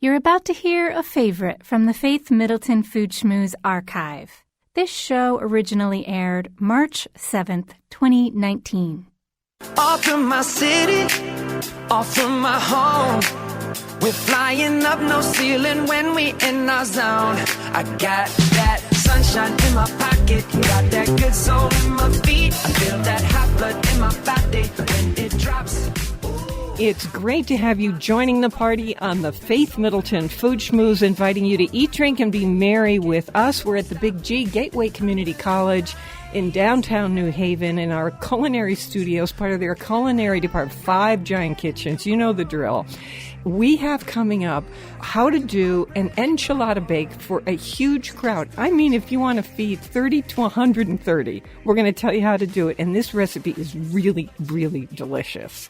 You're about to hear a favorite from the Faith Middleton Food Schmooze archive. This show originally aired March 7th, 2019. Off from my city, off from my home. We're flying up, no ceiling when we in our zone. I got that sunshine in my pocket, got that good soul in my feet. I feel that hot blood in my body when it drops. It's great to have you joining the party on the Faith Middleton Food Schmooze, inviting you to eat, drink, and be merry with us. We're at the Big G Gateway Community College in downtown New Haven in our culinary studios, part of their culinary department, 5 giant kitchens. You know the drill. We have coming up how to do an enchilada bake for a huge crowd. I mean, if you want to feed 30 to 130, we're going to tell you how to do it. And this recipe is really, really delicious.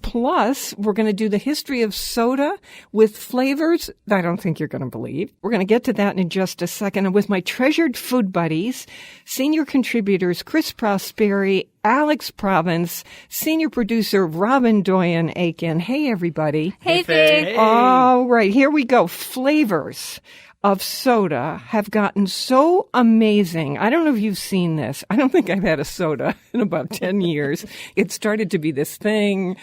Plus, we're going to do the history of soda with flavors that I don't think you're going to believe. We're going to get to that in just a second. And with my treasured food buddies, senior contributors Chris Prosperi, Alex Province, senior producer Robin Doyen-Aiken. Hey, everybody. Hey, Faith. Hey. All right, here we go. Flavors of soda have gotten so amazing. I don't know if you've seen this. I don't think I've had a soda in about 10 years. It started to be this thing.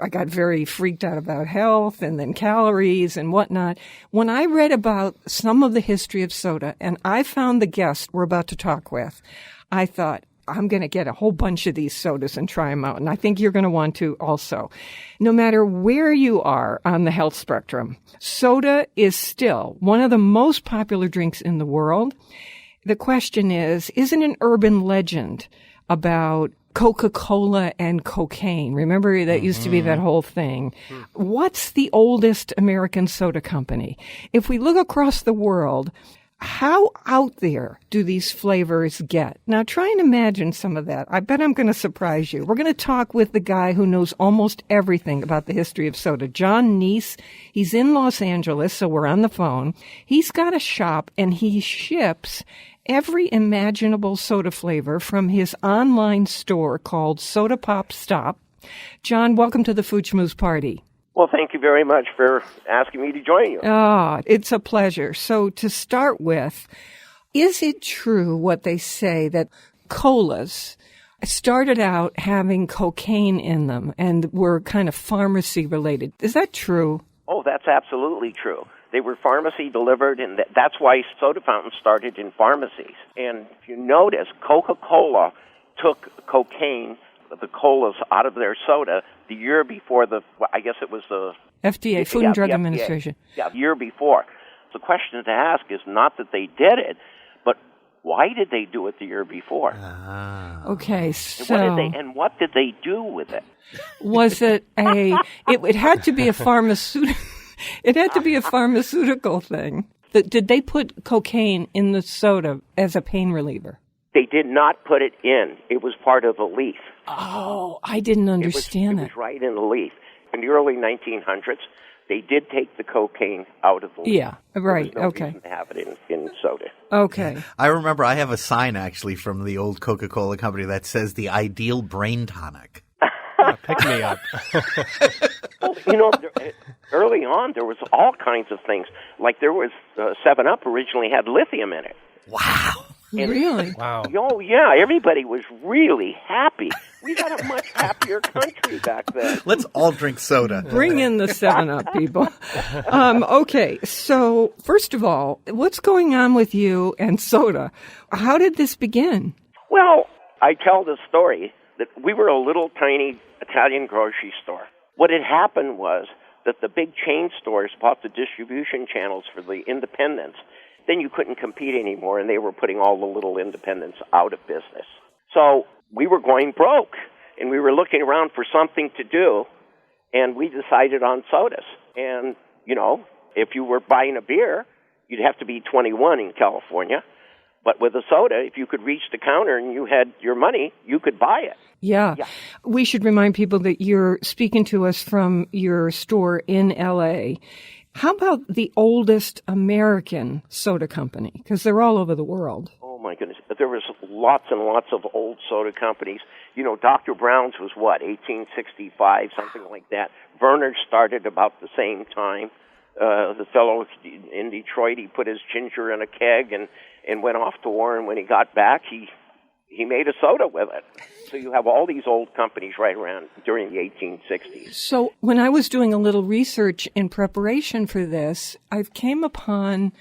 I got very freaked out about health and then calories and whatnot. When I read about some of the history of soda, and I found the guest we're about to talk with, I thought, I'm going to get a whole bunch of these sodas and try them out. And I think you're going to want to also. No matter where you are on the health spectrum, soda is still one of the most popular drinks in the world. The question is it an urban legend about Coca-Cola and cocaine? Remember, that used to be that whole thing. What's the oldest American soda company? If we look across the world, how out there do these flavors get? Now, try and imagine some of that. I bet I'm going to surprise you. We're going to talk with the guy who knows almost everything about the history of soda, John Neese. He's in Los Angeles, so we're on the phone. He's got a shop, and he ships every imaginable soda flavor from his online store called Soda Pop Stop. John, welcome to the Food Schmooze Party. Well, thank you very much for asking me to join you. Oh, it's a pleasure. So to start with, is it true what they say that colas started out having cocaine in them and were kind of pharmacy related? Is that true? Oh, that's absolutely true. They were pharmacy delivered, and that's why soda fountains started in pharmacies. And if you notice, Coca-Cola took cocaine, the colas, out of their soda the year before I guess it was the FDA, Food and Drug Administration. Yeah, the year before. The question to ask is not that they did it, but why did they do it the year before? Okay, so what did they do with it? Was it it had to be a pharmaceutical, it had to be a pharmaceutical thing. Did they put cocaine in the soda as a pain reliever? They did not put it in. It was part of the leaf. Oh, I didn't understand that. It was right in the leaf. In the early 1900s, they did take the cocaine out of the leaf. Yeah, right, There was no okay. reason to have it in soda. Okay. I remember I have a sign actually from the old Coca-Cola company that says the ideal brain tonic. Pick me up. Well, early on, there was all kinds of things. Like there was 7-Up originally had lithium in it. Wow. Really? Wow. Oh, yeah, everybody was really happy. We had a much happier country back then. Let's all drink soda. Bring in the 7-Up, people. Okay, so first of all, what's going on with you and soda? How did this begin? Well, I tell the story that we were a little tiny Italian grocery store. What had happened was that the big chain stores bought the distribution channels for the independents. Then you couldn't compete anymore, and they were putting all the little independents out of business. So we were going broke, and we were looking around for something to do, and we decided on sodas. And, if you were buying a beer, you'd have to be 21 in California. But with a soda, if you could reach the counter and you had your money, you could buy it. Yeah. We should remind people that you're speaking to us from your store in L.A. How about the oldest American soda company? Because they're all over the world. Oh, my goodness. There was lots and lots of old soda companies. Dr. Brown's was 1865, something like that. Verner's started about the same time. The fellow in Detroit, he put his ginger in a keg and went off to war, and when he got back, he made a soda with it. So you have all these old companies right around during the 1860s. So when I was doing a little research in preparation for this, I came upon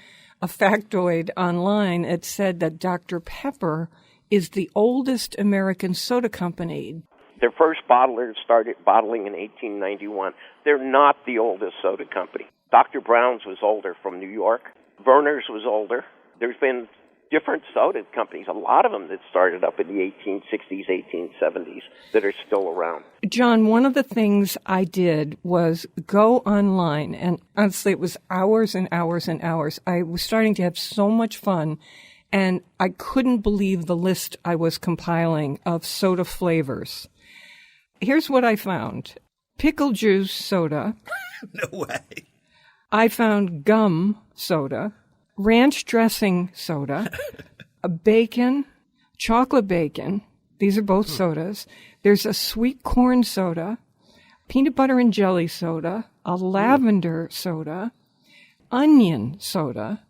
a factoid online. It said that Dr. Pepper is the oldest American soda company. Their first bottlers started bottling in 1891. They're not the oldest soda company. Dr. Brown's was older, from New York. Verner's was older. There's been different soda companies, a lot of them that started up in the 1860s, 1870s, that are still around. John, one of the things I did was go online, and honestly, it was hours and hours and hours. I was starting to have so much fun, and I couldn't believe the list I was compiling of soda flavors. Here's what I found. Pickle juice soda. No way. I found gum soda, ranch dressing soda, a bacon, chocolate bacon. These are both sodas. There's a sweet corn soda, peanut butter and jelly soda, a lavender soda, onion soda,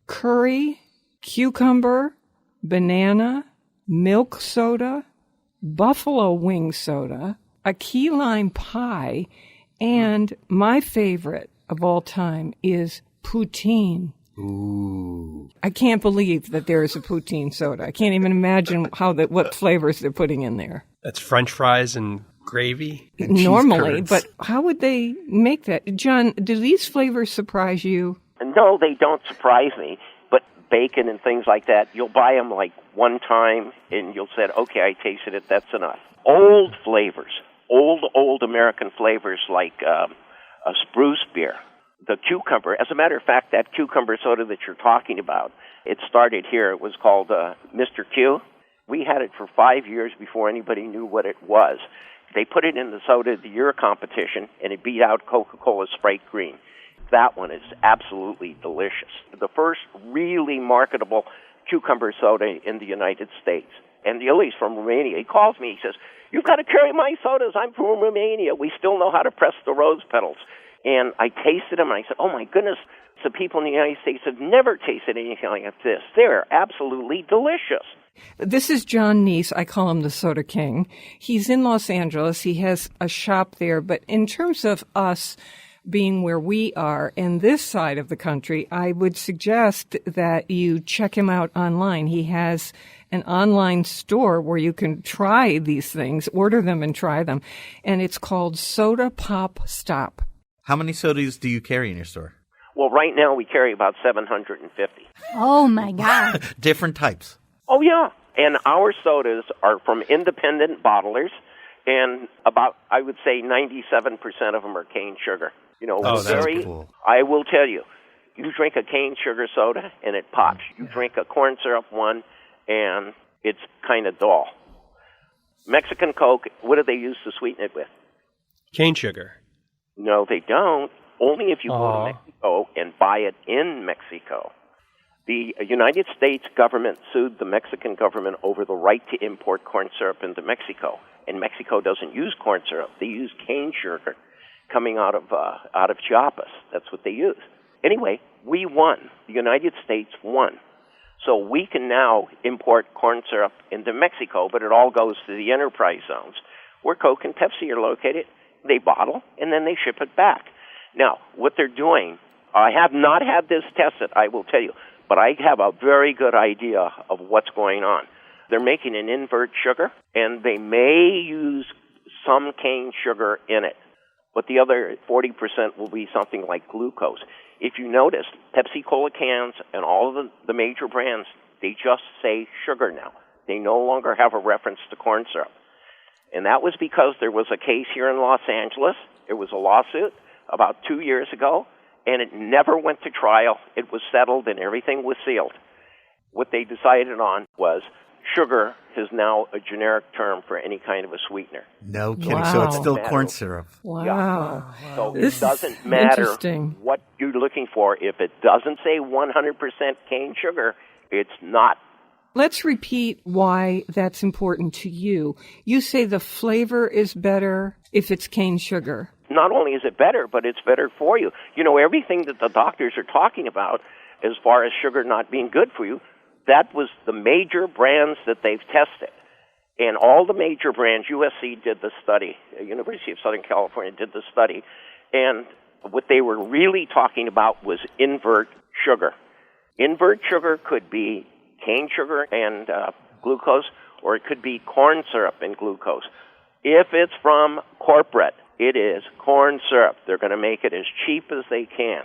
curry, cucumber, banana, milk soda, buffalo wing soda, a key lime pie, and my favorite of all time is poutine. Ooh. I can't believe that there is a poutine soda. I can't even imagine what flavors they're putting in there. That's French fries and gravy? And cheese Normally, curds. but how would they make that? John, do these flavors surprise you? No, they don't surprise me, but bacon and things like that, you'll buy them like one time, and you'll say, okay, I tasted it, that's enough. Old flavors, old American flavors like a spruce beer, the cucumber. As a matter of fact, that cucumber soda that you're talking about, it started here. It was called Mr. Q. We had it for 5 years before anybody knew what it was. They put it in the Soda of the Year competition, and it beat out Coca-Cola Sprite Green. That one is absolutely delicious. The first really marketable cucumber soda in the United States. And Illy's from Romania. He calls me. He says, "You've got to carry my sodas. I'm from Romania. We still know how to press the rose petals." And I tasted them, and I said, oh, my goodness, the people in the United States have never tasted anything like this. They're absolutely delicious. This is John Neese. I call him the Soda King. He's in Los Angeles. He has a shop there. But in terms of us being where we are in this side of the country, I would suggest that you check him out online. He has an online store where you can try these things, order them and try them. And it's called Soda Pop Stop. How many sodas do you carry in your store? Well, right now we carry about 750. Oh, my God. Different types. Oh, yeah. And our sodas are from independent bottlers, and about, I would say, 97% of them are cane sugar. You know, Oh, that's very, cool. I will tell you, you drink a cane sugar soda, and it pops. You drink a corn syrup one, and it's kind of dull. Mexican Coke, what do they use to sweeten it with? Cane sugar. No, they don't. Only if you go to Mexico and buy it in Mexico. The United States government sued the Mexican government over the right to import corn syrup into Mexico. And Mexico doesn't use corn syrup. They use cane sugar coming out of Chiapas. That's what they use. Anyway, we won. The United States won. So we can now import corn syrup into Mexico, but it all goes to the enterprise zones where Coke and Pepsi are located. They bottle, and then they ship it back. Now, what they're doing, I have not had this tested, I will tell you, but I have a very good idea of what's going on. They're making an invert sugar, and they may use some cane sugar in it, but the other 40% will be something like glucose. If you notice, Pepsi-Cola cans and all of the major brands, they just say sugar now. They no longer have a reference to corn syrup. And that was because there was a case here in Los Angeles. There was a lawsuit about 2 years ago, and it never went to trial. It was settled, and everything was sealed. What they decided on was sugar is now a generic term for any kind of a sweetener. No kidding. Wow. So it's still corn syrup. Wow. Yeah. So This it doesn't is matter interesting. what you're looking for. If it doesn't say 100% cane sugar, it's not. Let's repeat why that's important to you. You say the flavor is better if it's cane sugar. not only is it better, but it's better for you. You know, everything that the doctors are talking about as far as sugar not being good for you, that was the major brands that they've tested. And all the major brands, USC did the study, University of Southern California did the study, and what they were really talking about was invert sugar. Invert sugar could be cane sugar and glucose, or it could be corn syrup and glucose. If it's from corporate, it is corn syrup. They're going to make it as cheap as they can.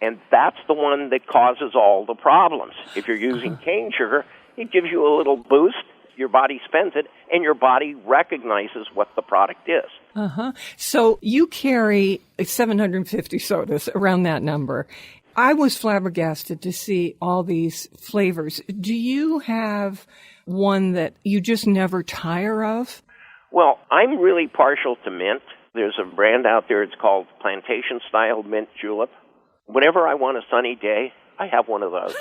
And that's the one that causes all the problems. If you're using cane sugar, it gives you a little boost, your body spends it, and your body recognizes what the product is. Uh-huh. So you carry 750 sodas, around that number. I was flabbergasted to see all these flavors. Do you have one that you just never tire of? Well, I'm really partial to mint. There's a brand out there, it's called Plantation Style Mint Julep. Whenever I want a sunny day, I have one of those.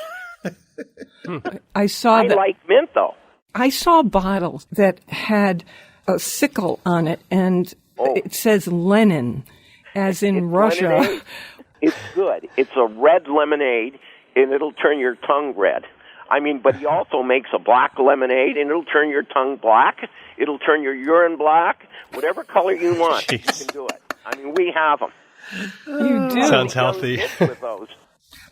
I like mint, though. I saw a bottle that had a sickle on it, and it says Lenin, as in it's Russia. Lemonade. It's good. It's a red lemonade, and it'll turn your tongue red. I mean, but he also makes a black lemonade, and it'll turn your tongue black. It'll turn your urine black. Whatever color you want, you can do it. I mean, we have them. You do. Sounds healthy. With those.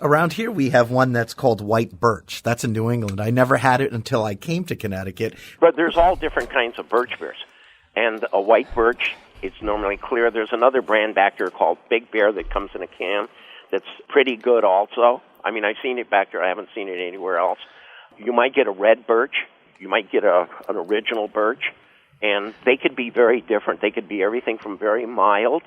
Around here, we have one that's called white birch. That's in New England. I never had it until I came to Connecticut. But there's all different kinds of birch beers. And a white birch, it's normally clear. There's another brand back there called Big Bear that comes in a can that's pretty good also. I mean, I've seen it back there. I haven't seen it anywhere else. You might get a red birch. You might get an original birch. And they could be very different. They could be everything from very mild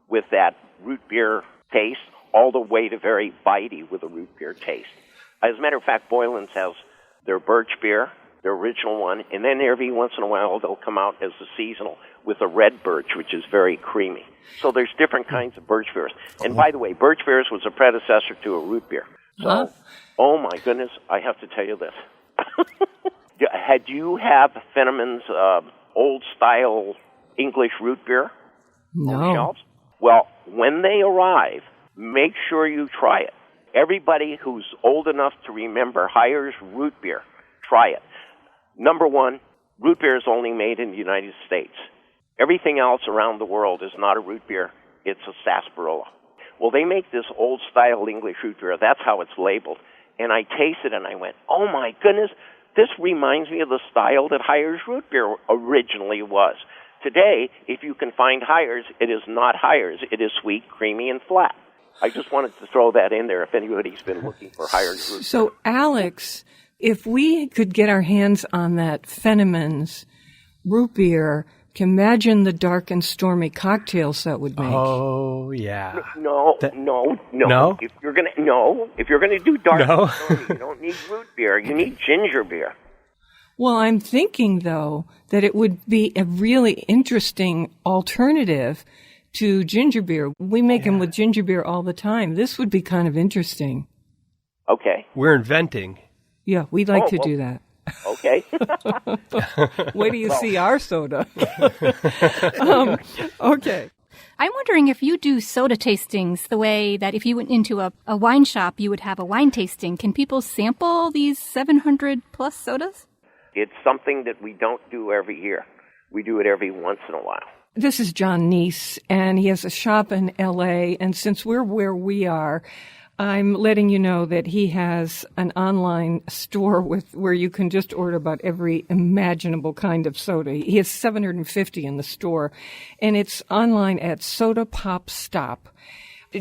with that root beer taste all the way to very bitey with a root beer taste. As a matter of fact, Boylan's has their birch beer, their original one, and then every once in a while they'll come out as a seasonal with a red birch, which is very creamy. So there's different kinds of birch beers. And by the way, birch beers was a predecessor to a root beer. So, oh my goodness, I have to tell you this. Had you have Fenneman's old-style English root beer on the shelves? Well, when they arrive, make sure you try it. Everybody who's old enough to remember Hires root beer, try it. Number one, root beer is only made in the United States. Everything else around the world is not a root beer. It's a sarsaparilla. Well, they make this old-style English root beer. That's how it's labeled. And I tasted it, and I went, oh, my goodness, this reminds me of the style that Hires root beer originally was. Today, if you can find Hires, it is not Hires. It is sweet, creamy, and flat. I just wanted to throw that in there if anybody's been looking for Hires root beer. So, Alex, if we could get our hands on that Fenneman's root beer, can imagine the dark and stormy cocktails that would make. Oh, yeah. No. No? If you're gonna do dark and stormy, you don't need root beer. You need ginger beer. Well, I'm thinking, though, that it would be a really interesting alternative to ginger beer. We make them with ginger beer all the time. This would be kind of interesting. Okay. We're inventing. Yeah, we'd like to do that. Okay. Wait till you see our soda. Okay. I'm wondering if you do soda tastings the way that if you went into a wine shop, you would have a wine tasting. Can people sample these 700-plus sodas? It's something that we don't do every year. We do it every once in a while. This is John Neese, and he has a shop in L.A., and since we're where we are, I'm letting you know that he has an online store where you can just order about every imaginable kind of soda. He has 750 in the store, and it's online at Soda Pop Stop.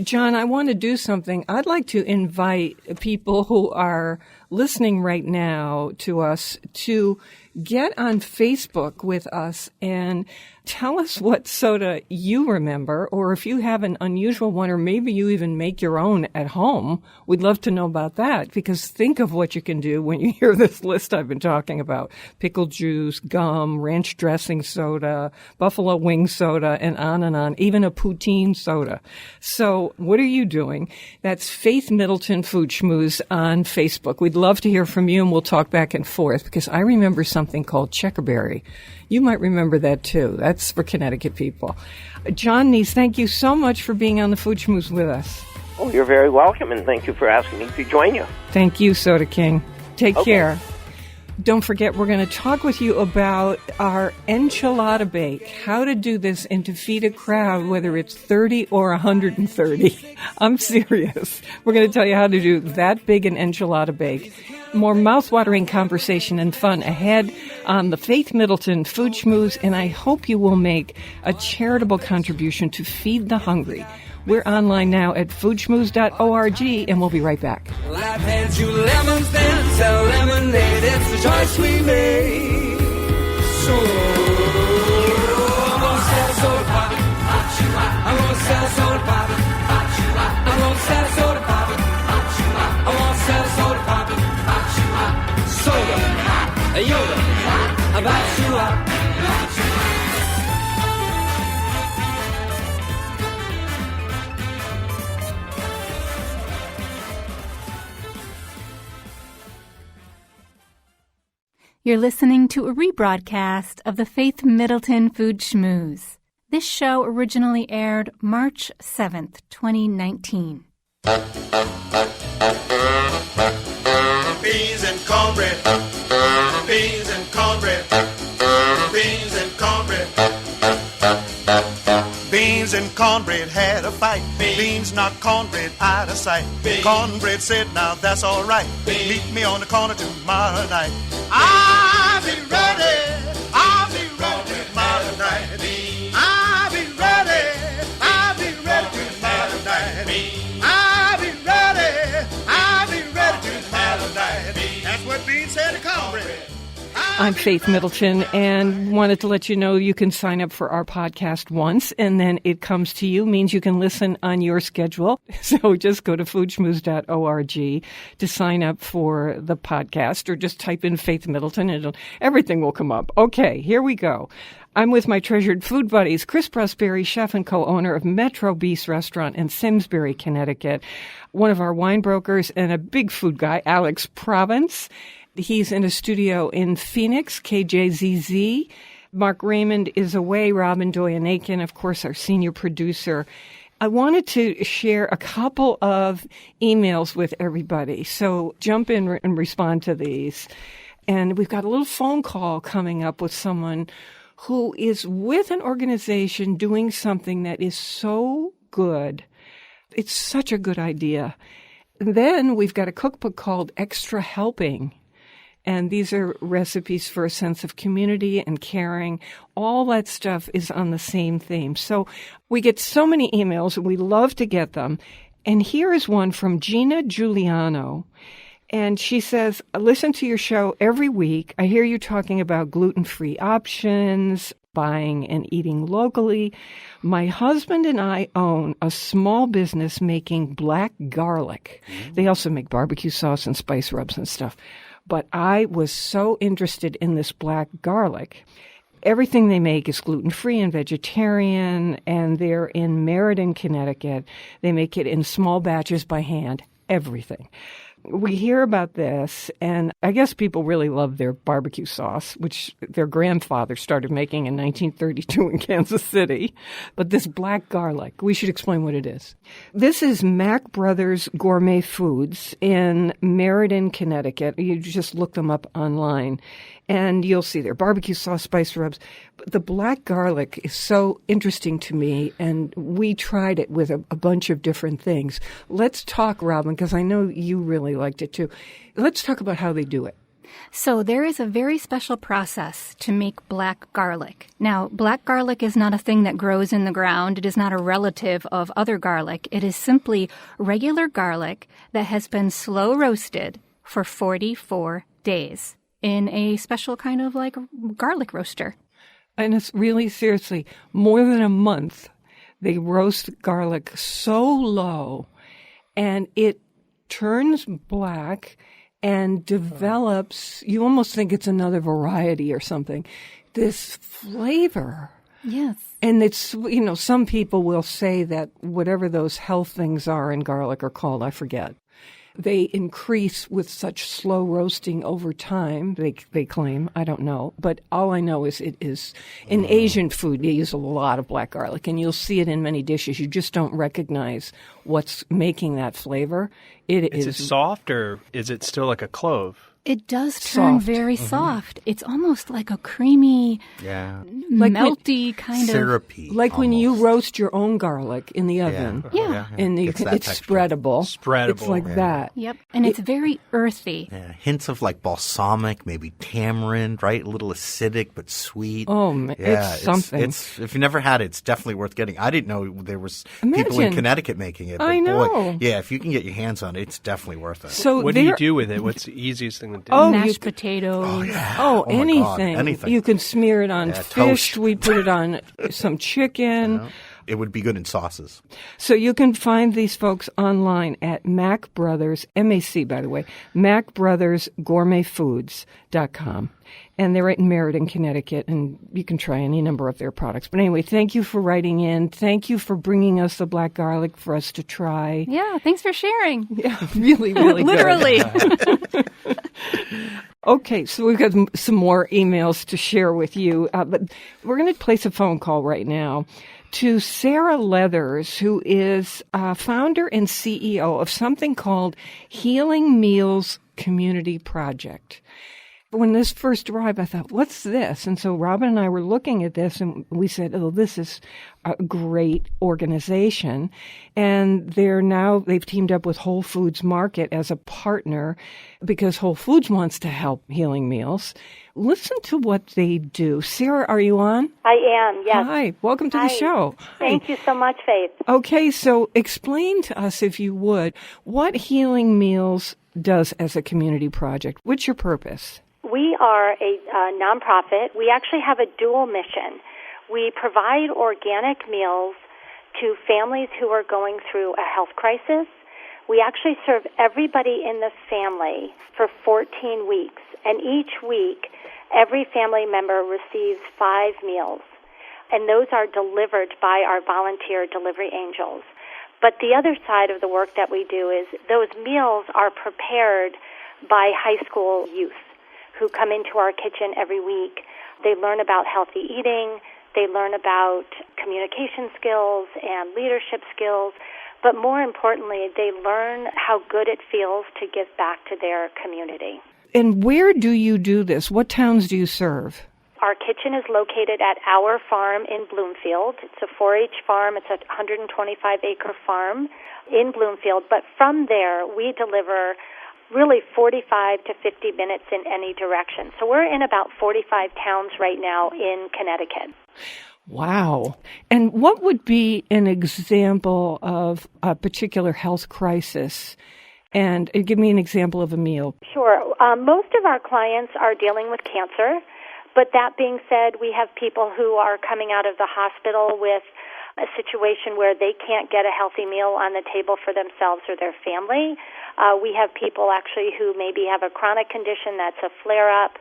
John, I want to do something. I'd like to invite people who are listening right now to us to get on Facebook with us and tell us what soda you remember, or if you have an unusual one, or maybe you even make your own at home. We'd love to know about that, because think of what you can do when you hear this list I've been talking about. Pickle juice, gum, ranch dressing soda, buffalo wing soda, and on, even a poutine soda. So what are you doing? That's Faith Middleton Food Schmooze on Facebook. We'd love to hear from you, and we'll talk back and forth, because I remember something called checkerberry. You might remember that, too. That's for Connecticut people. John Neese, thank you so much for being on the Food Schmooze with us. Oh, you're very welcome, and thank you for asking me to join you. Thank you, Soda King. Take care. Don't forget, we're going to talk with you about our enchilada bake, how to do this and to feed a crowd, whether it's 30 or 130. I'm serious. We're going to tell you how to do that big an enchilada bake. More mouth-watering conversation and fun ahead on the Faith Middleton Food Schmooze, and I hope you will make a charitable contribution to feed the hungry. We're online now at foodschmooze.org, and we'll be right back. Life hands you lemons, then sell lemonade. It's the choice we made. So I'm gonna sell soda pop. I'm gonna sell soda pop. I'm gonna sell soda pop. I'm gonna sell soda pop. Soda, a Yoda, about you up. You're listening to a rebroadcast of the Faith Middleton Food Schmooze. This show originally aired March 7th, 2019. Beans and cornbread. Beans and cornbread. Beans and cornbread. Beans and cornbread had a fight. Beans knocked cornbread out of sight. Cornbread said, now that's all right. Meet me on the corner tomorrow night. I'll be ready. I'll be ready tomorrow night. I'll be ready. I'll be ready tomorrow night. I'll be ready. I'll be ready tomorrow night. That's what Beans said to cornbread. I'm Faith Middleton, and wanted to let you know you can sign up for our podcast once, and then it comes to you, means you can listen on your schedule. So just go to foodschmooze.org to sign up for the podcast, or just type in Faith Middleton, and everything will come up. Okay, here we go. I'm with my treasured food buddies, Chris Prosperi, chef and co-owner of Metro Beast Restaurant in Simsbury, Connecticut, one of our wine brokers, and a big food guy, Alex Province. He's in a studio in Phoenix, KJZZ. Mark Raymond is away. Robin Doyanakin, of course, our senior producer. I wanted to share a couple of emails with everybody, so jump in and respond to these. And we've got a little phone call coming up with someone who is with an organization doing something that is so good. It's such a good idea. And then we've got a cookbook called Extra Helping. And these are recipes for a sense of community and caring. All that stuff is on the same theme. So we get so many emails, and we love to get them. And here is one from Gina Giuliano. And she says, I listen to your show every week. I hear you talking about gluten-free options, buying and eating locally. My husband and I own a small business making black garlic. They also make barbecue sauce and spice rubs and stuff. But I was so interested in this black garlic. Everything they make is gluten-free and vegetarian, and they're in Meriden, Connecticut. They make it in small batches by hand, everything. We hear about this, and I guess people really love their barbecue sauce, which their grandfather started making in 1932 in Kansas City. But this black garlic, we should explain what it is. This is Mac Brothers Gourmet Foods in Meriden, Connecticut. You just look them up online, and you'll see their barbecue sauce, spice rubs. But the black garlic is so interesting to me, and we tried it with a bunch of different things. Let's talk, Robin, because I know you really liked it too. Let's talk about how they do it. So there is a very special process to make black garlic. Now, black garlic is not a thing that grows in the ground. It is not a relative of other garlic. It is simply regular garlic that has been slow roasted for 44 days in a special kind of like garlic roaster. And it's really, seriously, more than a month. They roast garlic so low, and it turns black and develops, you almost think it's another variety or something, this flavor Yes. And it's, some people will say that whatever those health things are in garlic are called, I forget. They increase with such slow roasting over time, they claim. I don't know. But all I know is it is in Asian food, they use a lot of black garlic, and you'll see it in many dishes. You just don't recognize what's making that flavor. Is it soft, or is it still like a clove? It does turn very soft. It's almost like a creamy, melty kind syrupy, of. Like when you roast your own garlic in the oven. Yeah. And it's spreadable. Spreadable. It's like that. Yep. And it's very earthy. Yeah, hints of like balsamic, maybe tamarind, right? A little acidic but sweet. Oh, it's something. It's if you never had it, it's definitely worth getting. I didn't know there was people Imagine. in Connecticut making it. But I know. Boy, yeah, if you can get your hands on it, it's definitely worth it. So What do you do with it? What's the easiest thing to do? Mashed potatoes. Oh, yeah. Oh, my God, anything. anything. You can smear it on fish. Toast. We put it on some chicken. It would be good in sauces. So you can find these folks online at Mac Brothers, MAC, by the way, MacBrothersGourmetFoods.com. And they're right in Meriden, Connecticut, and you can try any number of their products. But anyway, thank you for writing in. Thank you for bringing us the black garlic for us to try. Yeah, thanks for sharing. Yeah, really, really good. Literally. Okay, so we've got some more emails to share with you, but we're going to place a phone call right now to Sarah Leathers, who is founder and CEO of something called Healing Meals Community Project. When this first arrived, I thought, what's this? And so Robin and I were looking at this, and we said, oh, this is a great organization. And they've teamed up with Whole Foods Market as a partner because Whole Foods wants to help Healing Meals. Listen to what they do. Sarah, are you on? I am, yes. Hi, welcome to the show. Thank you so much, Faith. Okay, so explain to us, if you would, what Healing Meals does as a community project. What's your purpose? We are a nonprofit. We actually have a dual mission. We provide organic meals to families who are going through a health crisis. We actually serve everybody in the family for 14 weeks, and each week, every family member receives 5 meals, and those are delivered by our volunteer delivery angels. But the other side of the work that we do is those meals are prepared by high school youth who come into our kitchen every week. They learn about healthy eating, they learn about communication skills and leadership skills, but more importantly, they learn how good it feels to give back to their community. And where do you do this? What towns do you serve? Our kitchen is located at our farm in Bloomfield. It's a 4-H farm. It's a 125-acre farm in Bloomfield. But from there, we deliver really 45 to 50 minutes in any direction. So we're in about 45 towns right now in Connecticut. Wow. And what would be an example of a particular health crisis? And give me an example of a meal. Sure. Most of our clients are dealing with cancer. But that being said, we have people who are coming out of the hospital with a situation where they can't get a healthy meal on the table for themselves or their family. We have people actually who maybe have a chronic condition that's a flare-up.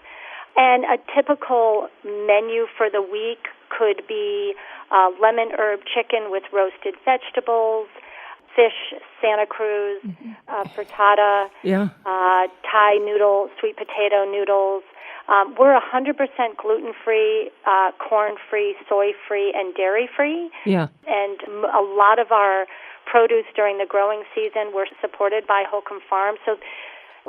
And a typical menu for the week could be lemon herb chicken with roasted vegetables, fish Santa Cruz, frittata, Thai noodle, sweet potato noodles. We're 100% gluten-free, corn-free, soy-free, and dairy-free. Yeah. And a lot of our produce during the growing season, we're supported by Holcomb Farm. So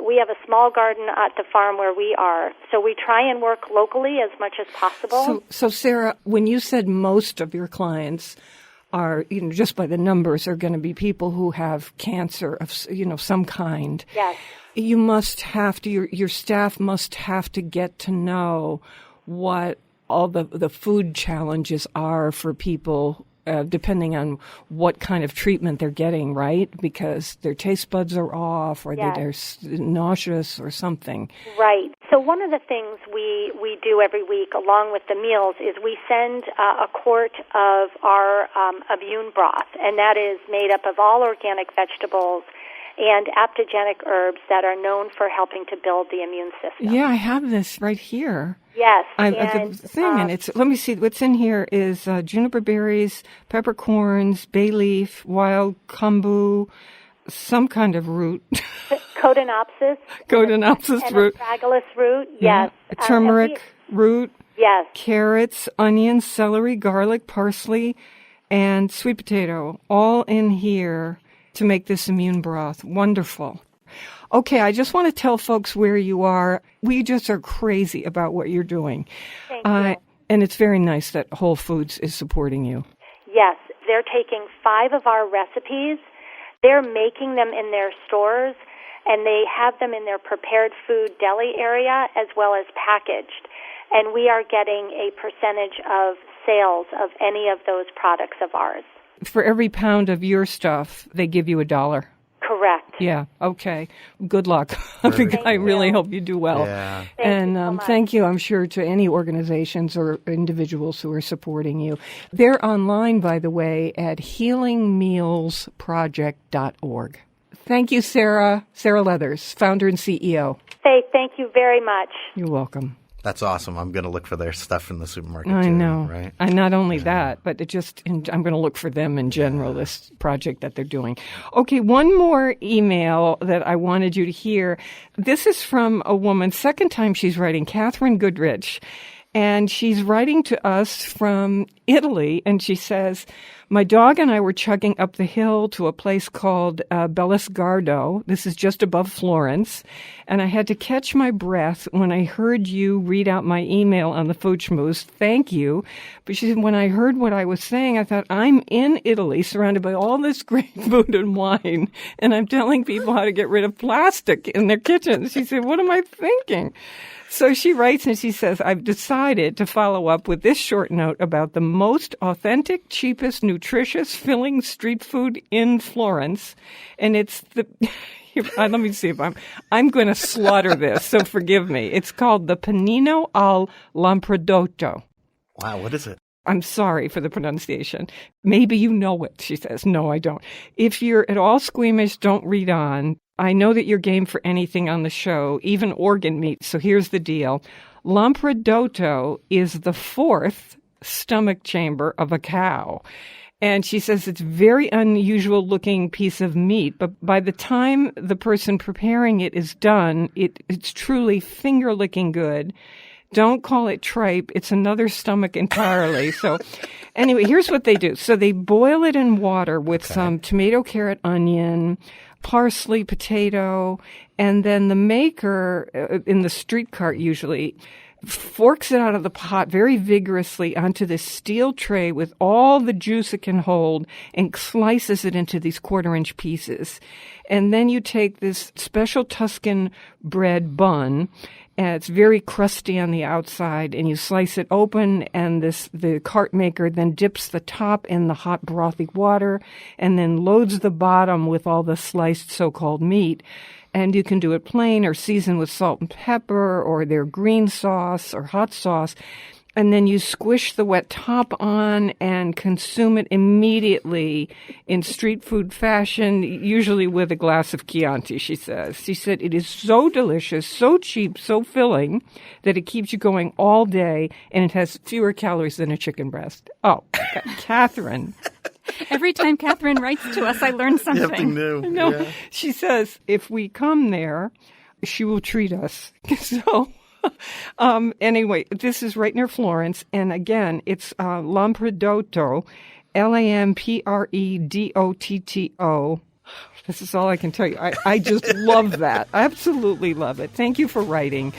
we have a small garden at the farm where we are. So we try and work locally as much as possible. So Sarah, when you said most of your clients are, just by the numbers, are going to be people who have cancer of, some kind. Yes. You must have to, your staff must have to get to know what all the food challenges are for people, depending on what kind of treatment they're getting, right? Because their taste buds are off, or they're nauseous or something. Right. So one of the things we do every week, along with the meals, is we send a quart of our immune broth, and that is made up of all organic vegetables and aptogenic herbs that are known for helping to build the immune system. Yeah, I have this right here. Yes. The thing, and it's, let me see, what's in here is juniper berries, peppercorns, bay leaf, wild kombu, some kind of root. Codonopsis. Codonopsis and root. Astragalus root, yes. Yeah. Turmeric root. Yes. Carrots, onions, celery, garlic, parsley, and sweet potato, all in here to make this immune broth. Wonderful. Okay, I just want to tell folks where you are. We just are crazy about what you're doing. Thank you. And it's very nice that Whole Foods is supporting you. Yes, they're taking 5 of our recipes. They're making them in their stores, and they have them in their prepared food deli area as well as packaged. And we are getting a percentage of sales of any of those products of ours. For every pound of your stuff, they give you $1. Correct. Yeah, okay. Good luck. I really hope you do well. Yeah. Thank you so much. Thank you, I'm sure, to any organizations or individuals who are supporting you. They're online, by the way, at healingmealsproject.org. Thank you, Sarah. Sarah Leathers, founder and CEO. Faith, thank you very much. You're welcome. That's awesome. I'm going to look for their stuff in the supermarket I too, know. right? And not only that, but I'm going to look for them in general, this project that they're doing. Okay, one more email that I wanted you to hear. This is from a woman, second time she's writing, Catherine Goodrich. And she's writing to us from Italy, and she says, my dog and I were chugging up the hill to a place called Bellisgardo. This is just above Florence. And I had to catch my breath when I heard you read out my email on the Food Schmooze. Thank you. But she said, when I heard what I was saying, I thought, I'm in Italy surrounded by all this great food and wine, and I'm telling people how to get rid of plastic in their kitchens. She said, what am I thinking? So she writes and she says, I've decided to follow up with this short note about the most authentic, cheapest, nutritious, filling street food in Florence. And it's the, let me see if I'm going to slaughter this, so forgive me. It's called the Panino al Lampredotto. Wow, what is it? I'm sorry for the pronunciation. Maybe you know it, she says. No, I don't. If you're at all squeamish, don't read on. I know that you're game for anything on the show, even organ meat. So here's the deal. Lampredotto is the 4th stomach chamber of a cow. And she says it's a very unusual looking piece of meat, but by the time the person preparing it is done, it's truly finger licking good. Don't call it tripe. It's another stomach entirely. So anyway, here's what they do. So they boil it in water with some tomato, carrot, onion, parsley, potato, and then the maker, in the street cart usually, forks it out of the pot very vigorously onto this steel tray with all the juice it can hold and slices it into these 1/4-inch pieces. And then you take this special Tuscan bread bun, and it's very crusty on the outside, and you slice it open, and the cart maker then dips the top in the hot brothy water and then loads the bottom with all the sliced so-called meat. And you can do it plain or season with salt and pepper or their green sauce or hot sauce. And then you squish the wet top on and consume it immediately in street food fashion, usually with a glass of Chianti, she says. She said it is so delicious, so cheap, so filling that it keeps you going all day, and it has fewer calories than a chicken breast. Oh, Catherine. Every time Catherine writes to us, I learn something. Something new. No, Yeah. she says if we come there, she will treat us. So... anyway, this is right near Florence, and again, it's Lampredotto, Lampredotto. This is all I can tell you. I just love that. I absolutely love it. Thank you for writing.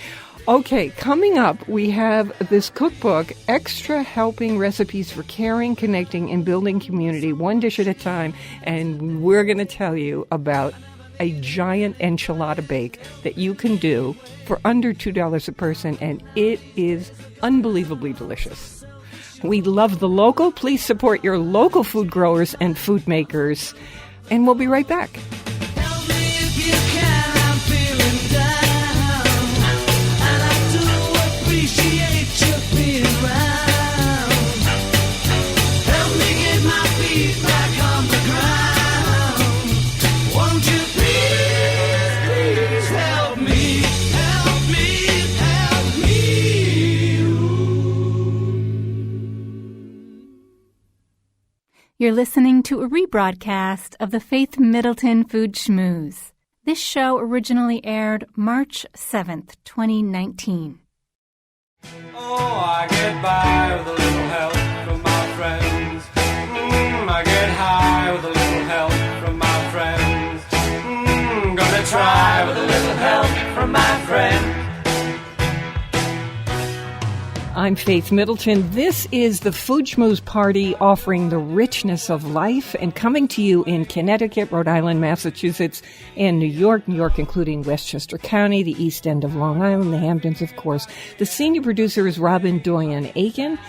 Okay, coming up, we have this cookbook, Extra Helping Recipes for Caring, Connecting, and Building Community, one dish at a time, and we're going to tell you about a giant enchilada bake that you can do for under $2 a person, and it is unbelievably delicious. We love the local. Please support your local food growers and food makers, and we'll be right back. Help me if you can, I'm feeling down, and I do appreciate you being around. Help me get my feet back on the ground. Won't you please? You're listening to a rebroadcast of the Faith Middleton Food Schmooze. This show originally aired March 7th, 2019. Oh, I get by with a little help from my friends. I get high with a little help from my friends. Gonna try with a little help from my friend. I'm Faith Middleton. This is the Food Schmooze Party, offering the richness of life and coming to you in Connecticut, Rhode Island, Massachusetts, and New York, including Westchester County, the East End of Long Island, the Hamptons, of course. The senior producer is Robin Doyen-Aiken,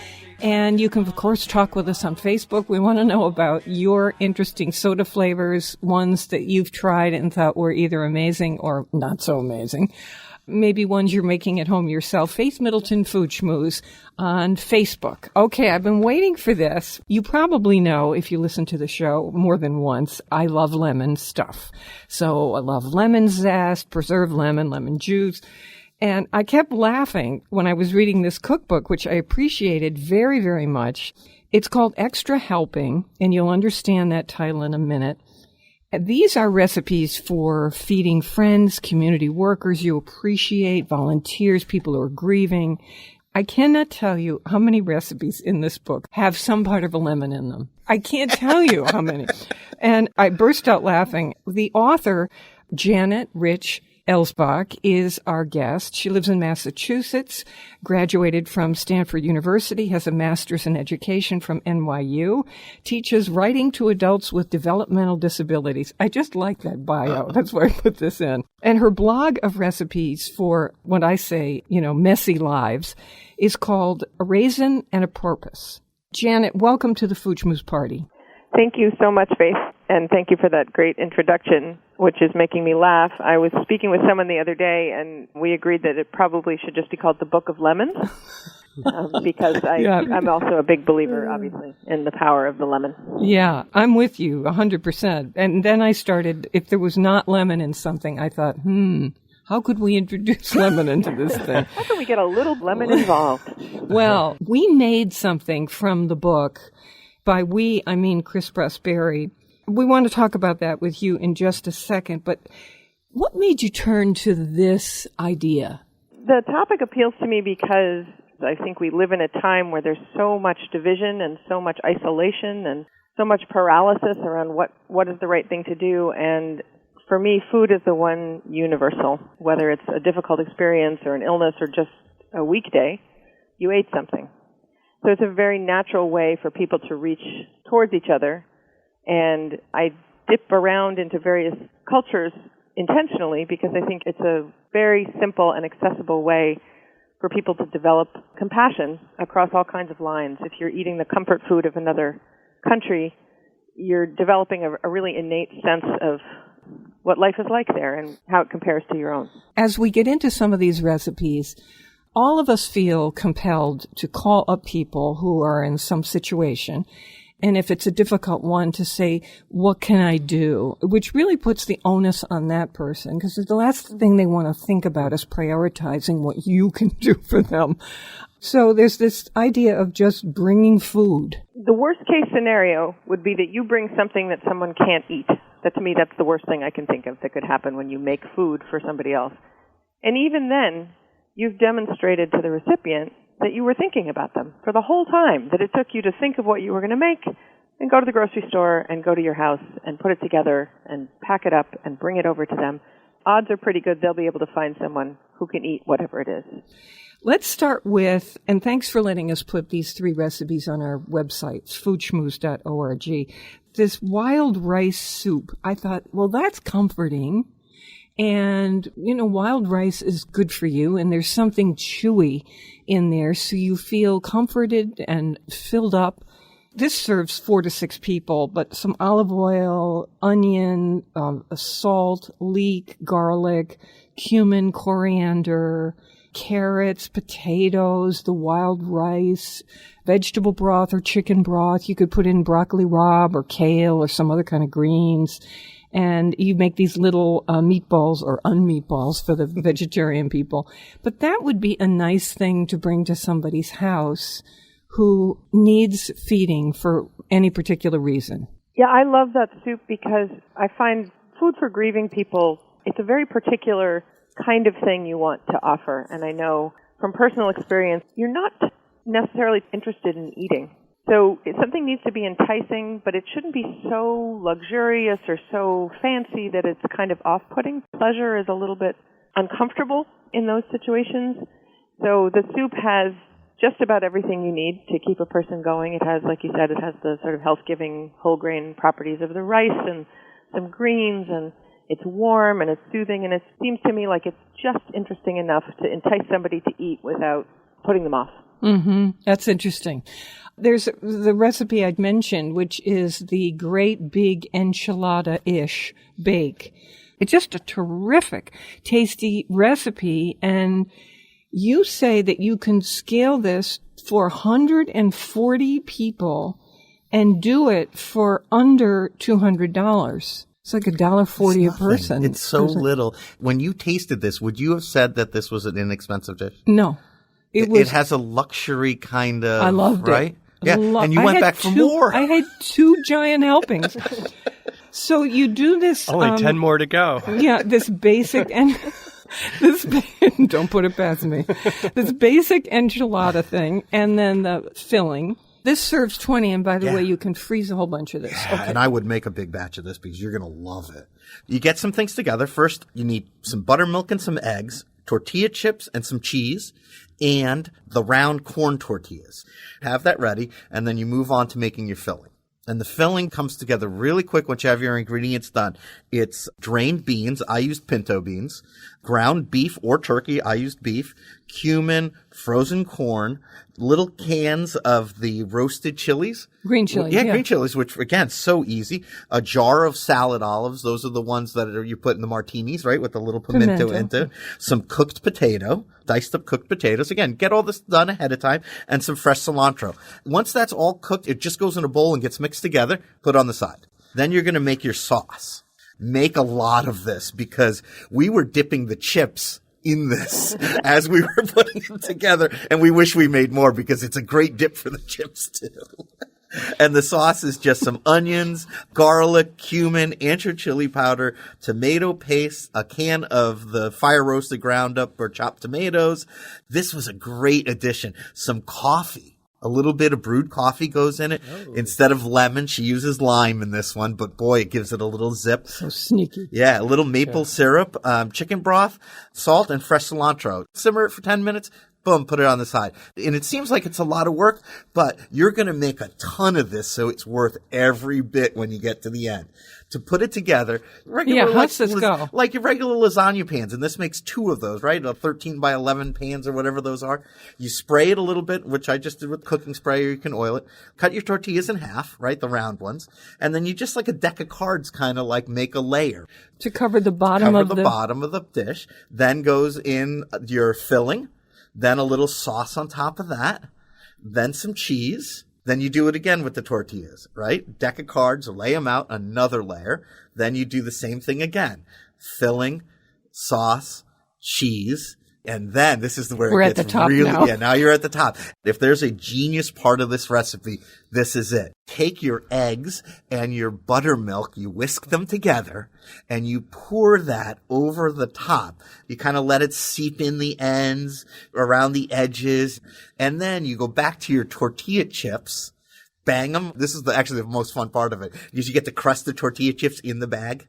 and you can, of course, talk with us on Facebook. We want to know about your interesting soda flavors, ones that you've tried and thought were either amazing or not so amazing. Maybe ones you're making at home yourself. Faith Middleton Food Schmooze on Facebook. Okay, I've been waiting for this. You probably know, if you listen to the show more than once, I love lemon stuff. So I love lemon zest, preserved lemon, lemon juice. And I kept laughing when I was reading this cookbook, which I appreciated very, very much. It's called Extra Helping, and you'll understand that title in a minute. These are recipes for feeding friends, community workers you appreciate, volunteers, people who are grieving. I cannot tell you how many recipes in this book have some part of a lemon in them. I can't tell you how many. And I burst out laughing. The author, Janet Reich Elsbach, is our guest. She lives in Massachusetts, graduated from Stanford University, has a master's in education from NYU, teaches writing to adults with developmental disabilities. I just like that bio. That's why I put this in. And her blog of recipes for what I say, messy lives is called A Raisin and a Porpoise. Janet, welcome to the Food Schmooze Party. Thank you so much, Faith, and thank you for that great introduction, which is making me laugh. I was speaking with someone the other day, and we agreed that it probably should just be called the Book of Lemons, because I'm also a big believer, obviously, in the power of the lemon. Yeah, I'm with you 100%. And then I started, if there was not lemon in something, I thought, how could we introduce lemon into this thing? How can we get a little lemon involved? Well, we made something from the book. By we, I mean Chris Prosperi. We want to talk about that with you in just a second, but what made you turn to this idea? The topic appeals to me because I think we live in a time where there's so much division and so much isolation and so much paralysis around what is the right thing to do. And for me, food is the one universal. Whether it's a difficult experience or an illness or just a weekday, you ate something. So it's a very natural way for people to reach towards each other. And I dip around into various cultures intentionally because I think it's a very simple and accessible way for people to develop compassion across all kinds of lines. If you're eating the comfort food of another country, you're developing a really innate sense of what life is like there and how it compares to your own. As we get into some of these recipes, all of us feel compelled to call up people who are in some situation. And if it's a difficult one, to say, what can I do? Which really puts the onus on that person, because the last thing they want to think about is prioritizing what you can do for them. So there's this idea of just bringing food. The worst case scenario would be that you bring something that someone can't eat. That, to me, that's the worst thing I can think of that could happen when you make food for somebody else. And even then, you've demonstrated to the recipient that you were thinking about them for the whole time, that it took you to think of what you were going to make and go to the grocery store and go to your house and put it together and pack it up and bring it over to them. Odds are pretty good they'll be able to find someone who can eat whatever it is. Let's start with, and thanks for letting us put these 3 recipes on our website, foodschmooze.org. This wild rice soup, I thought, well, that's comforting. And, wild rice is good for you, and there's something chewy in there, so you feel comforted and filled up. This serves 4 to 6 people, but some olive oil, onion, salt, leek, garlic, cumin, coriander, carrots, potatoes, the wild rice, vegetable broth or chicken broth. You could put in broccoli rabe or kale or some other kind of greens. And you make these little meatballs or unmeatballs for the vegetarian people. But that would be a nice thing to bring to somebody's house who needs feeding for any particular reason? Yeah, I love that soup because I find food for grieving people, it's a very particular kind of thing you want to offer. And I know from personal experience, you're not necessarily interested in eating. So something needs to be enticing, but it shouldn't be so luxurious or so fancy that it's kind of off-putting. Pleasure is a little bit uncomfortable in those situations. So the soup has just about everything you need to keep a person going. It has, like you said, it has the sort of health-giving whole grain properties of the rice and some greens, and it's warm and it's soothing, and it seems to me like it's just interesting enough to entice somebody to eat without putting them off. Mm-hmm. That's interesting. There's the recipe I'd mentioned, which is the great big enchilada-ish bake. It's just a terrific, tasty recipe, and you say that you can scale this for 140 people and do it for under $200. It's like $1.40 a person. It's so little. When you tasted this, would you have said that this was an inexpensive dish? No. It has a luxury kind of, I loved right? it. Yeah, and you went back for more. I had 2 giant helpings. So you do this. Only 10 more to go. Yeah, this basic and don't put it past me. This basic enchilada thing, and then the filling. This serves 20, and by the way, you can freeze a whole bunch of this. Yeah, okay. And I would make a big batch of this because you're going to love it. You get some things together. First, you need some buttermilk and some eggs, tortilla chips and some cheese, and the round corn tortillas. Have that ready, and then you move on to making your filling. And the filling comes together really quick once you have your ingredients done. It's drained beans. I used pinto beans. Ground beef or turkey. I used beef. Cumin, frozen corn, little cans of the roasted chilies. Green chilies. Yeah, green chilies, which, again, so easy. A jar of salad olives. Those are the ones that you put in the martinis, right, with the little pimento into. Some cooked potato, diced up cooked potatoes. Again, get all this done ahead of time, and some fresh cilantro. Once that's all cooked, it just goes in a bowl and gets mixed together, put on the side. Then you're going to make your sauce. Make a lot of this because we were dipping the chips in this as we were putting them together, and we wish we made more because it's a great dip for the chips too. And the sauce is just some onions, garlic, cumin, ancho chili powder, tomato paste, a can of the fire roasted ground up or chopped tomatoes. This was a great addition. Some coffee. A little bit of brewed coffee goes in it. Oh. Instead of lemon, she uses lime in this one, but boy, it gives it a little zip. So sneaky. Yeah, a little maple syrup, chicken broth, salt, and fresh cilantro. Simmer it for 10 minutes. Boom, put it on the side. And it seems like it's a lot of work, but you're going to make a ton of this, so it's worth every bit when you get to the end. To put it together, like your regular lasagna pans, and this makes 2 of those, right? 13 by 11 pans or whatever those are. You spray it a little bit, which I just did with cooking spray, or you can oil it. Cut your tortillas in half, right? The round ones. And then you just like a deck of cards kind of like make a layer. To cover the bottom of the bottom of the dish. Then goes in your filling. Then a little sauce on top of that. Then some cheese. Then you do it again with the tortillas, right? Deck of cards, lay them out, another layer. Then you do the same thing again. Filling, sauce, cheese, and then this is where it gets really, now you're at the top. If there's a genius part of this recipe, this is it. Take your eggs and your buttermilk, you whisk them together, and you pour that over the top. You kind of let it seep in the ends, around the edges, and then you go back to your tortilla chips, bang them. This is actually the most fun part of it, because you get to crust the tortilla chips in the bag.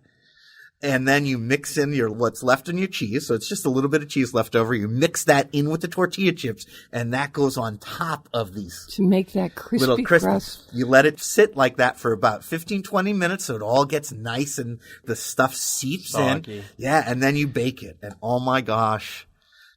And then you mix in what's left in your cheese. So it's just a little bit of cheese left over. You mix that in with the tortilla chips, and that goes on top of these. To make that crispy little crust. You let it sit like that for about 15, 20 minutes so it all gets nice and the stuff seeps in. Yeah, and then you bake it. And oh my gosh,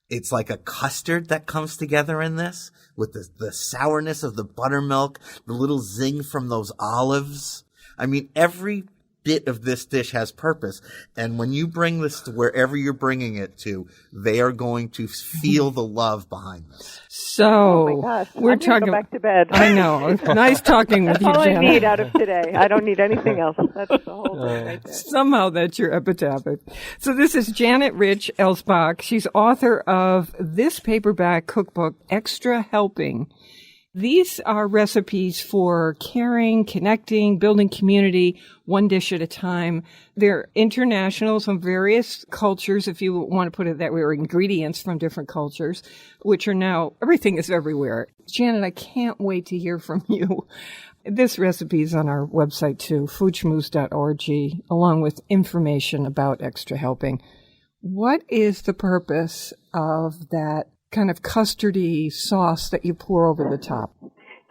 it's like a custard that comes together in this with the sourness of the buttermilk, the little zing from those olives. I mean, every bit of this dish has purpose, and when you bring this to wherever you're bringing it to, they are going to feel the love behind this. So oh my gosh, we're I'm talking. Go back to bed. I know. Nice talking with you, That's all Janet. I need out of today. I don't need anything else. That's the whole thing right there. Somehow that's your epitaph. So this is Janet Reich Elsbach. She's author of this paperback cookbook, Extra Helping. These are recipes for caring, connecting, building community, one dish at a time. They're international from various cultures, if you want to put it that way, or ingredients from different cultures, which are now, everything is everywhere. Janet, I can't wait to hear from you. This recipe is on our website too, foodschmooze.org, along with information about Extra Helping. What is the purpose of that kind of custardy sauce that you pour over the top?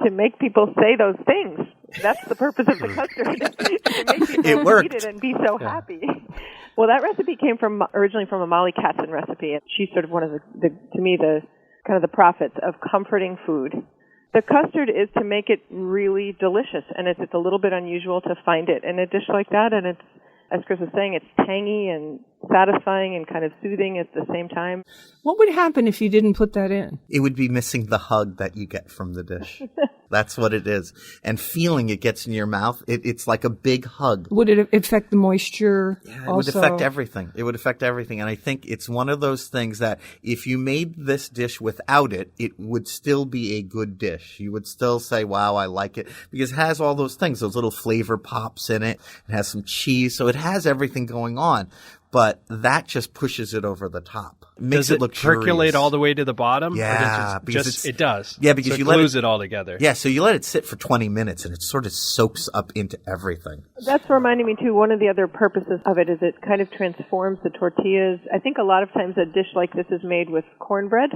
To make people say those things. That's the purpose of the custard. To make people eat it and be so happy. Well, that recipe came originally from a Molly Katzen recipe, and she's sort of one of the to me, the kind of the prophets of comforting food. The custard is to make it really delicious, and it's a little bit unusual to find it in a dish like that, and it's, as Chris was saying, it's tangy and satisfying and kind of soothing at the same time. What would happen if you didn't put that in? It would be missing the hug that you get from the dish. That's what it is. And feeling it gets in your mouth, it's like a big hug. Would it affect the moisture? Yeah, it would affect everything. It would affect everything. And I think it's one of those things that if you made this dish without it, it would still be a good dish. You would still say, wow, I like it. Because it has all those things, those little flavor pops in it. It has some cheese. So it has everything going on. But that just pushes it over the top. Does it look percolate curious. all the way to the bottom? Yeah, or because it does. Yeah, because so you glues let it all together. Yeah, so you let it sit for 20 minutes, and it sort of soaks up into everything. That's reminding me, too, one of the other purposes of it is it kind of transforms the tortillas. I think a lot of times a dish like this is made with cornbread,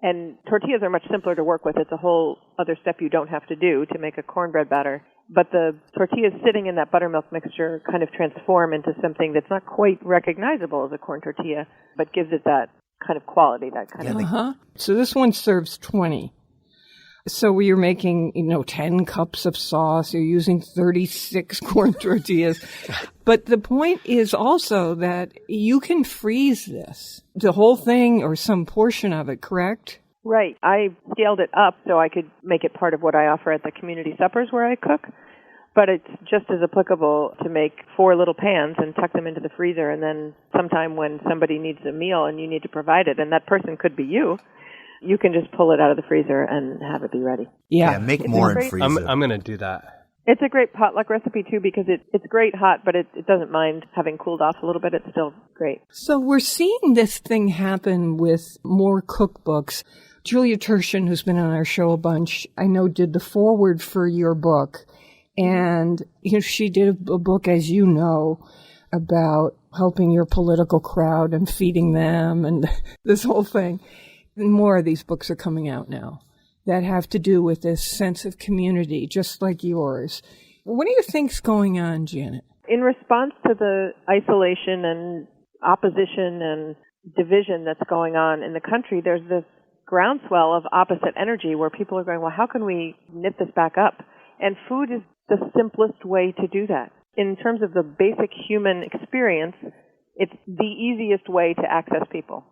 and tortillas are much simpler to work with. It's a whole other step you don't have to do to make a cornbread batter. But the tortillas sitting in that buttermilk mixture kind of transform into something that's not quite recognizable as a corn tortilla, but gives it that kind of quality, that kind of... So this one serves 20. So you're making, 10 cups of sauce. You're using 36 corn tortillas. But the point is also that you can freeze this, the whole thing or some portion of it, correct? Right. I scaled it up so I could make it part of what I offer at the community suppers where I cook. But it's just as applicable to make 4 little pans and tuck them into the freezer, and then sometime when somebody needs a meal and you need to provide it, and that person could be you can just pull it out of the freezer and have it be ready. Yeah, make more and freeze it. I'm going to do that. It's a great potluck recipe, too, because it's great hot, but it doesn't mind having cooled off a little bit. It's still great. So we're seeing this thing happen with more cookbooks. Julia Turshen, who's been on our show a bunch, I know did the foreword for your book. And she did a book, as you know, about helping your political crowd and feeding them and this whole thing. And more of these books are coming out now that have to do with this sense of community, just like yours. What do you think's going on, Janet? In response to the isolation and opposition and division that's going on in the country, there's this groundswell of opposite energy where people are going, well, how can we knit this back up? And food is the simplest way to do that. In terms of the basic human experience, it's the easiest way to access people.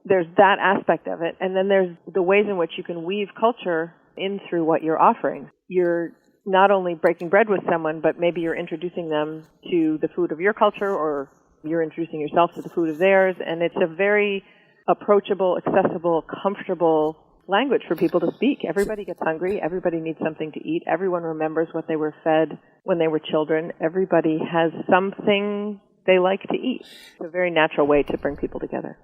There's that aspect of it, and then there's the ways in which you can weave culture in through what you're offering. You're not only breaking bread with someone, but maybe you're introducing them to the food of your culture, or you're introducing yourself to the food of theirs, and it's a very approachable, accessible, comfortable language for people to speak. Everybody gets hungry. Everybody needs something to eat. Everyone remembers what they were fed when they were children. Everybody has something they like to eat. It's a very natural way to bring people together.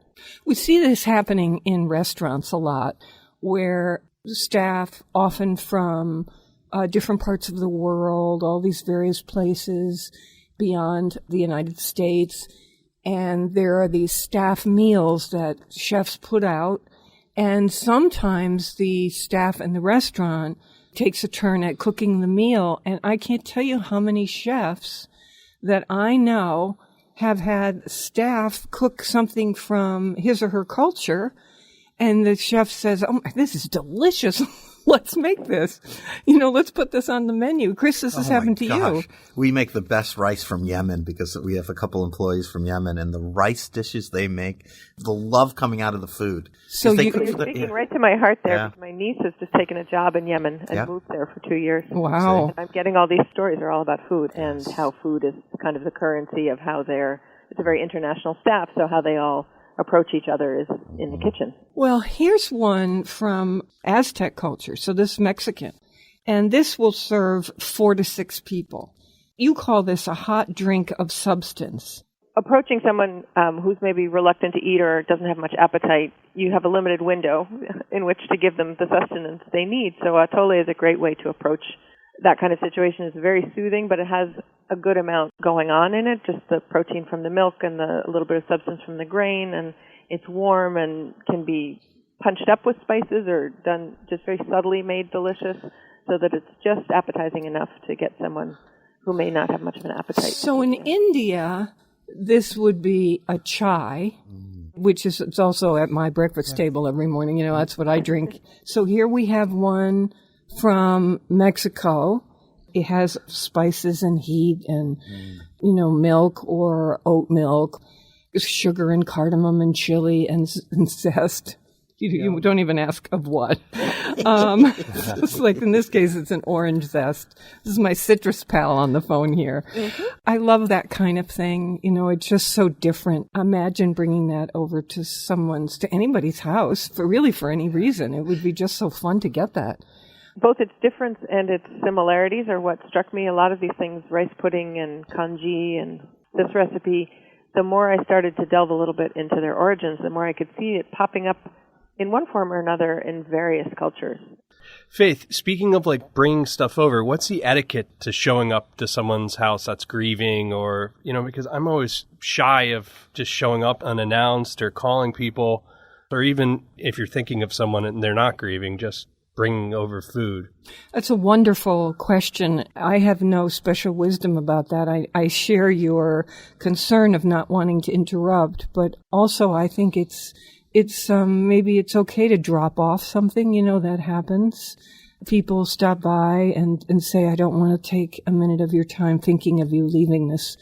We see this happening in restaurants a lot, where staff, often from different parts of the world, all these various places beyond the United States, and there are these staff meals that chefs put out, and sometimes the staff in the restaurant takes a turn at cooking the meal, and I can't tell you how many chefs that I know have had staff cook something from his or her culture, and the chef says, oh, this is delicious. Let's make this. Let's put this on the menu. Chris, this has happened to you. We make the best rice from Yemen because we have a couple employees from Yemen, and the rice dishes they make, the love coming out of the food. So you're speaking right to my heart there. Yeah. My niece has just taken a job in Yemen and moved there for 2 years. Wow. And I'm getting all these stories are all about food and how food is kind of the currency of how it's a very international staff, so how they all approach each other is in the kitchen. Well, here's one from Aztec culture. So this is Mexican. And this will serve 4 to 6 people. You call this a hot drink of substance. Approaching someone who's maybe reluctant to eat or doesn't have much appetite, you have a limited window in which to give them the sustenance they need. So atole is a great way to approach that kind of situation. It's very soothing, but it has a good amount going on in it, just the protein from the milk and a little bit of substance from the grain, and it's warm and can be punched up with spices or done just very subtly made delicious so that it's just appetizing enough to get someone who may not have much of an appetite. So in India, this would be a chai, which is it's also at my breakfast table every morning. You know, that's what I drink. So here we have one from Mexico. It has spices and heat and, milk or oat milk, sugar and cardamom and chili and zest. You don't even ask of what. It's like in this case, it's an orange zest. This is my citrus pal on the phone here. Mm-hmm. I love that kind of thing. It's just so different. Imagine bringing that over to anybody's house for any reason. It would be just so fun to get that. Both its difference and its similarities are what struck me. A lot of these things, rice pudding and congee and this recipe, the more I started to delve a little bit into their origins, the more I could see it popping up in one form or another in various cultures. Faith, speaking of bringing stuff over, what's the etiquette to showing up to someone's house that's grieving or, because I'm always shy of just showing up unannounced or calling people, or even if you're thinking of someone and they're not grieving, just bringing over food? That's a wonderful question. I have no special wisdom about that. I share your concern of not wanting to interrupt, but also I think it's maybe it's okay to drop off something, that happens. People stop by and say, I don't want to take a minute of your time thinking of you leaving this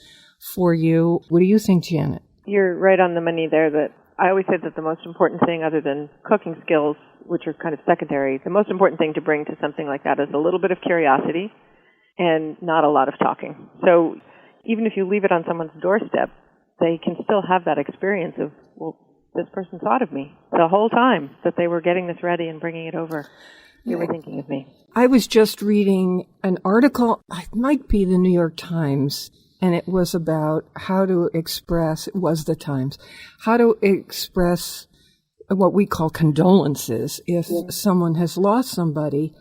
for you. What do you think, Janet? You're right on the money there. That I always say that the most important thing other than cooking skills, which are kind of secondary, the most important thing to bring to something like that is a little bit of curiosity and not a lot of talking. So even if you leave it on someone's doorstep, they can still have that experience of, well, this person thought of me the whole time that they were getting this ready and bringing it over. They were thinking of me. I was just reading an article, it might be the New York Times, and it was about how to express what we call condolences if someone has lost somebody.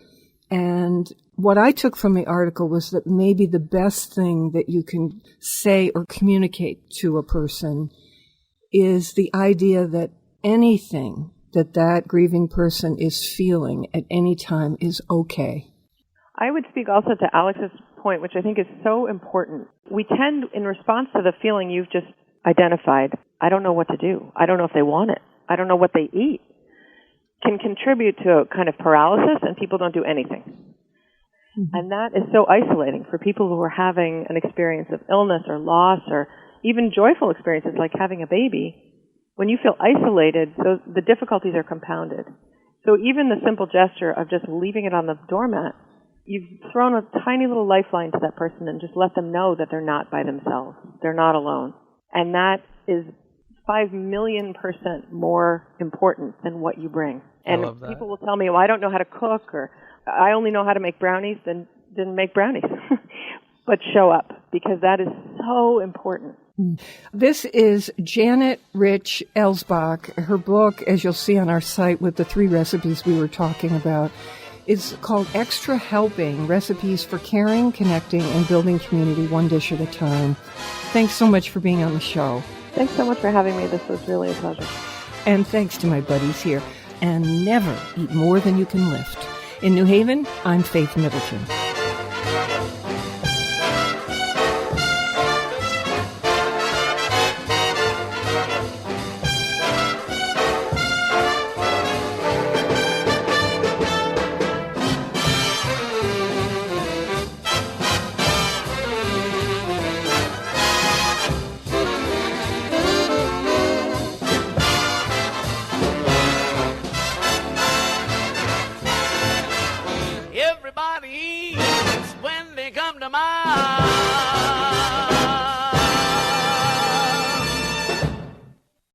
And what I took from the article was that maybe the best thing that you can say or communicate to a person is the idea that anything that grieving person is feeling at any time is okay. I would speak also to Alex's point, which I think is so important. We tend, in response to the feeling you've just identified, I don't know what to do. I don't know if they want it. I don't know what they eat, can contribute to a kind of paralysis, and people don't do anything. Mm-hmm. And that is so isolating for people who are having an experience of illness or loss or even joyful experiences like having a baby. When you feel isolated, the difficulties are compounded. So even the simple gesture of just leaving it on the doormat, you've thrown a tiny little lifeline to that person and just let them know that they're not by themselves. They're not alone. And that is 5 million% more important than what you bring. And I love that. People will tell me, well, I don't know how to cook, or I only know how to make brownies, then make brownies. But show up, because that is so important. This is Janet Reich Elsbach. Her book, as you'll see on our site with the 3 recipes we were talking about, is called Extra Helping, Recipes for Caring, Connecting, and Building Community One Dish at a Time. Thanks so much for being on the show. Thanks so much for having me. This was really a pleasure. And thanks to my buddies here. And never eat more than you can lift. In New Haven, I'm Faith Middleton. Everybody eats when they come to my